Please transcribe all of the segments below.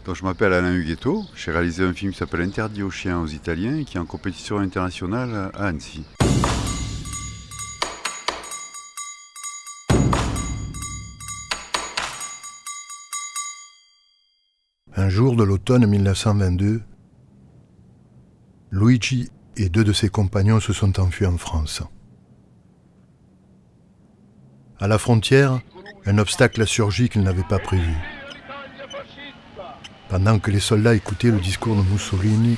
Donc, je m'appelle Alain Huguetto, j'ai réalisé un film qui s'appelle Interdit aux chiens aux Italiens et qui est en compétition internationale à Annecy. Un jour de l'automne 1922, Luigi et 2 de ses compagnons se sont enfuis en France. À la frontière, un obstacle a surgi qu'ils n'avaient pas prévu. Pendant que les soldats écoutaient le discours de Mussolini,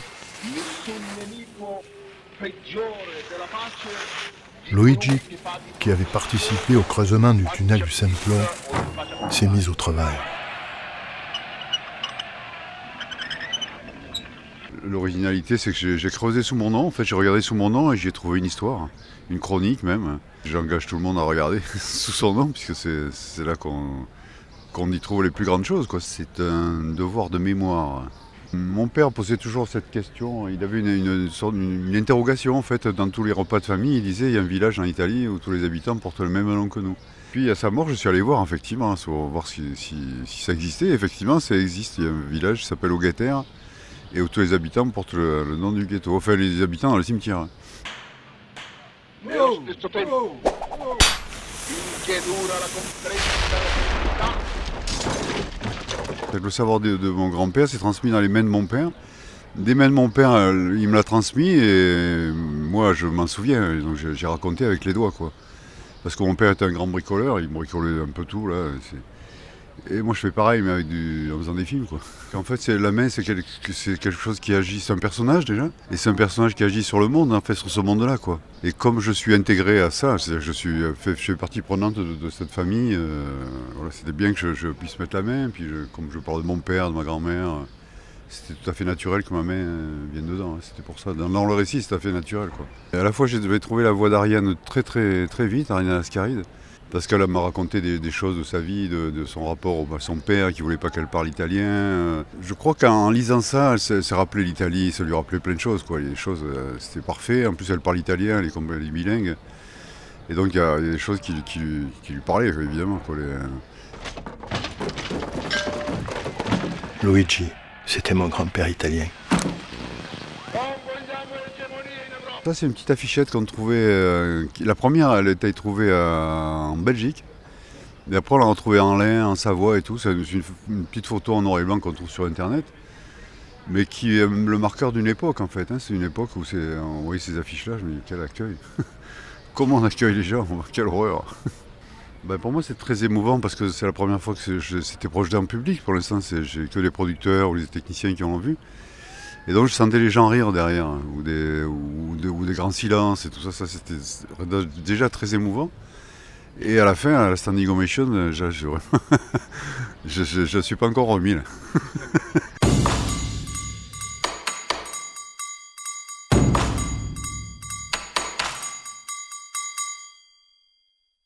Luigi, qui avait participé au creusement du tunnel du Simplon, s'est mis au travail. L'originalité, c'est que j'ai creusé sous mon nom, en fait j'ai regardé sous mon nom et j'ai trouvé une histoire, une chronique même. J'engage tout le monde à regarder sous son nom, puisque c'est là qu'on y trouve les plus grandes choses, quoi. C'est un devoir de mémoire. Mon père posait toujours cette question, il avait une interrogation en fait, dans tous les repas de famille, il disait il y a un village en Italie où tous les habitants portent le même nom que nous. Puis à sa mort, je suis allé voir effectivement, voir si ça existait. Effectivement, ça existe, il y a un village qui s'appelle Augeter, et où tous les habitants portent le nom du ghetto, enfin les habitants dans le cimetière. Le savoir de mon grand-père s'est transmis dans les mains de mon père. Des mains de mon père, il me l'a transmis et moi je m'en souviens, donc j'ai raconté avec les doigts, quoi. Parce que mon père était un grand bricoleur, il bricolait un peu tout là. Et moi je fais pareil mais en faisant des films, quoi. En fait la main c'est quelque chose qui agit, c'est un personnage déjà, et c'est un personnage qui agit sur le monde, en fait, sur ce monde-là, quoi. Et comme je suis intégré à ça, je fais partie prenante de cette famille, voilà, c'était bien que je puisse mettre la main, puis comme je parle de mon père, de ma grand-mère, c'était tout à fait naturel que ma main vienne dedans, hein. C'était pour ça, dans le récit c'est tout à fait naturel, quoi. Et à la fois je devais trouver la voix d'Ariane très très très vite, Ariane Ascaride. Parce qu'elle m'a raconté des choses de sa vie, de son rapport à son père qui voulait pas qu'elle parle italien. Je crois qu'en lisant ça, elle s'est rappelé l'Italie, ça lui rappelait plein de choses, quoi. Les choses, c'était parfait. En plus, elle parle italien, elle est bilingue. Et donc, il y a des choses qui lui parlaient, évidemment, quoi. Luigi, c'était mon grand-père italien. Ça, c'est une petite affichette qu'on trouvait. La première, elle a été trouvée en Belgique. Et après, on l'a retrouvée en l'Ain, en Savoie et tout. C'est une petite photo en noir et blanc qu'on trouve sur Internet. Mais qui est le marqueur d'une époque, en fait, hein. C'est une époque où on voyait ces affiches-là. Je me dis, quel accueil. Comment on accueille les gens. Quelle horreur. Pour moi, c'est très émouvant parce que c'est la première fois que c'était projeté en public. Pour l'instant, j'ai que les producteurs ou les techniciens qui l'ont vu. Et donc je sentais les gens rire derrière, hein, ou des grands silences et tout ça, c'était déjà très émouvant. Et à la fin, à la standing ovation, je ne suis pas encore remis là.